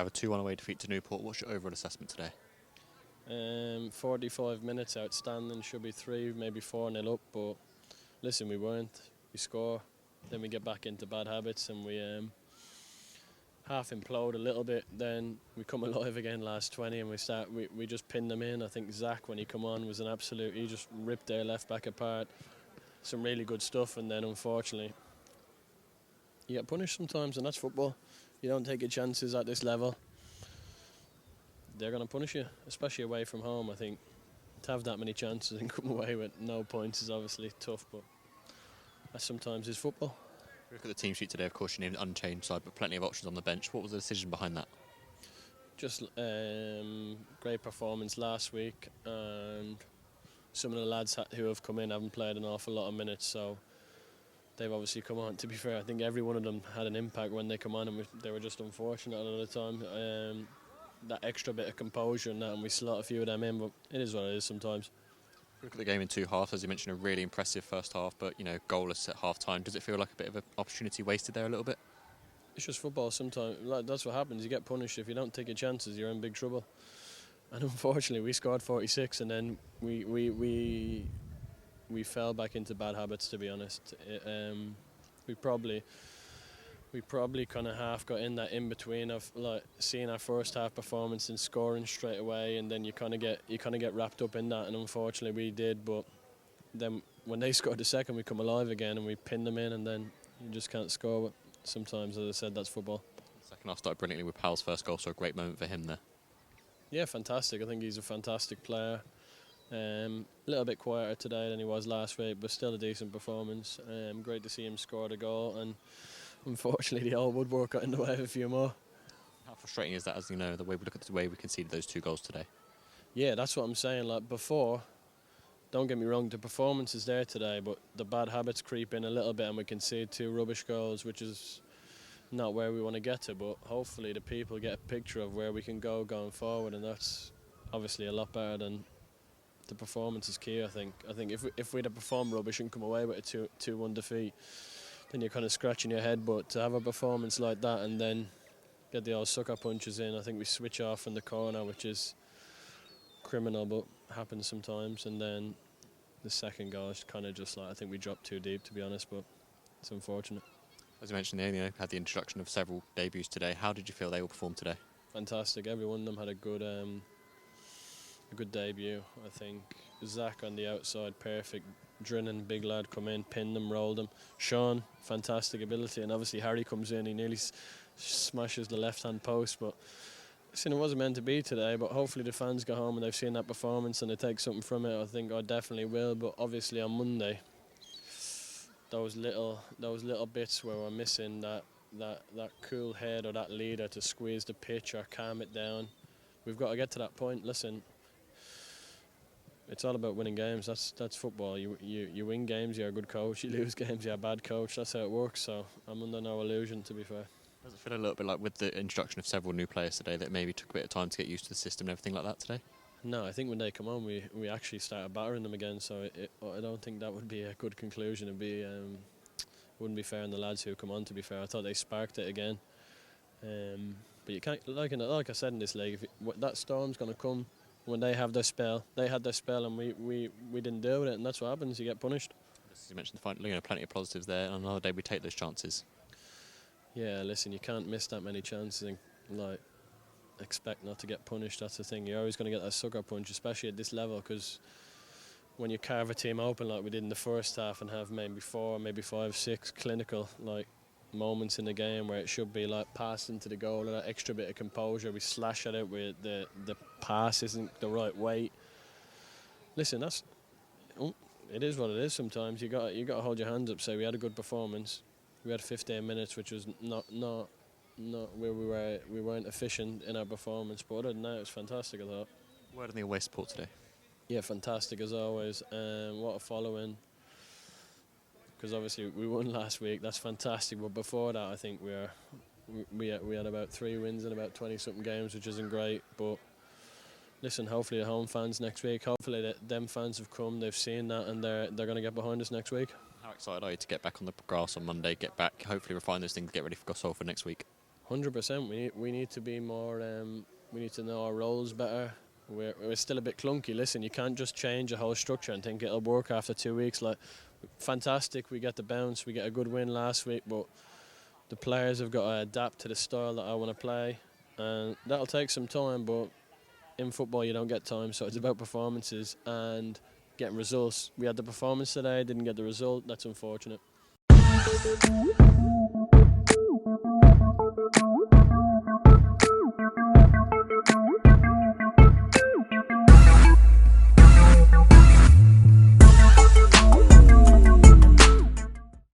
have a 2-1 away defeat to Newport. What's your overall assessment today? 45 minutes outstanding, should be 3, maybe 4-0 up, but listen, we weren't. We score, then we get back into bad habits and we half implode a little bit, then we come alive again last 20 and we just pinned them in. I think Zach, when he come on, was an absolute, he just ripped their left back apart. Some really good stuff, and then unfortunately you get punished sometimes, and that's football. You don't take your chances at this level, they're going to punish you, especially away from home. I think to have that many chances and come away with no points is obviously tough, but that sometimes is football. Look at the team sheet today, of course you named an unchanged side, but plenty of options on the bench. What was the decision behind that? Just great performance last week, and some of the lads who have come in haven't played an awful lot of minutes, so they've obviously come on. To be fair, I think every one of them had an impact when they come on, and they were just unfortunate a lot of the time. That extra bit of composure and that, and we slot a few of them in, but it is what it is sometimes. Look at the game in 2 halves, as you mentioned, a really impressive first half, but goalless at half time. Does it feel like a bit of an opportunity wasted there a little bit? It's just football sometimes. That's what happens. You get punished. If you don't take your chances, you're in big trouble. And unfortunately, we scored 46, and then we fell back into bad habits. To be honest, we probably kind of half got in that in between of like seeing our first half performance and scoring straight away, and then you kind of get wrapped up in that. And unfortunately, we did. But then when they scored the second, we come alive again and we pinned them in, and then you just can't score. But sometimes, as I said, that's football. Second half started brilliantly with Powell's first goal, so a great moment for him there. Yeah, fantastic. I think he's a fantastic player. A little bit quieter today than he was last week, but still a decent performance. Great to see him score the goal, and unfortunately the old woodwork got in the way of a few more. How frustrating is that, as the way we look at the way we conceded those 2 goals today? Yeah, that's what I'm saying. Like before, don't get me wrong, the performance is there today, but the bad habits creep in a little bit and we concede 2 rubbish goals, which is not where we want to get to, but hopefully the people get a picture of where we can go going forward, and that's obviously a lot better than the performance is key. I think if we'd have performed rubbish and come away with a 2-1 defeat, then you're kind of scratching your head, but to have a performance like that and then get the old sucker punches in, I think we switch off in the corner, which is criminal, but happens sometimes, and then the second goal is kind of just like, I think we dropped too deep, to be honest, but it's unfortunate. As you mentioned there, had the introduction of several debuts today. How did you feel they all performed today? Fantastic. Every one of them had a good debut. I think Zach on the outside, perfect. Drinnan, big lad, come in, pinned them, rolled them. Sean, fantastic ability, and obviously Harry comes in, he nearly smashes the left-hand post, but listen, it wasn't meant to be today, but hopefully the fans go home and they've seen that performance and they take something from it. I think I definitely will, but obviously on Monday, those little bits where we're missing that cool head or that leader to squeeze the pitch or calm it down. We've got to get to that point. Listen, it's all about winning games. That's football. You win games, you're a good coach. You lose games, you're a bad coach. That's how it works. So I'm under no illusion, to be fair. Does it feel a little bit like with the introduction of several new players today that maybe took a bit of time to get used to the system and everything like that today? No, I think when they come on, we actually started battering them again. So I don't think that would be a good conclusion. Wouldn't be fair on the lads who come on. To be fair, I thought they sparked it again. But you can't, like I said in this league, that storm's going to come when they have their spell. They had their spell, and we didn't deal with it, and that's what happens. You get punished. As you mentioned, the final, plenty of positives there. On another day, we take those chances. Yeah, listen, you can't miss that many chances and expect not to get punished. That's the thing. You're always going to get that sucker punch, especially at this level, because when you carve a team open like we did in the first half and have maybe 4, maybe 5, 6 clinical moments in the game where it should be pass into the goal and that extra bit of composure, we slash at it where the pass isn't the right weight. Listen, it is what it is. Sometimes you got to hold your hands up. Say we had a good performance. We had 15 minutes, which was not where we weren't efficient in our performance. But other than that, it was fantastic, I thought. Word on the away support today. Yeah, fantastic as always. What a following. Because obviously we won last week. That's fantastic. But before that, I think we had about 3 wins in about 20-something games, which isn't great. But listen, hopefully the home fans next week. Hopefully them fans have come. They've seen that, and they're going to get behind us next week. How excited are you to get back on the grass on Monday? Get back, hopefully refine those things, get ready for Gossol for next week. 100%. We need to be more. We need to know our roles better. We're still a bit clunky. Listen, you can't just change a whole structure and think it'll work after 2 weeks. Like, fantastic, we get the bounce, we get a good win last week, but the players have got to adapt to the style that I want to play, and that'll take some time. But in football, you don't get time, so it's about performances and getting results. We had the performance today, didn't get the result. That's unfortunate.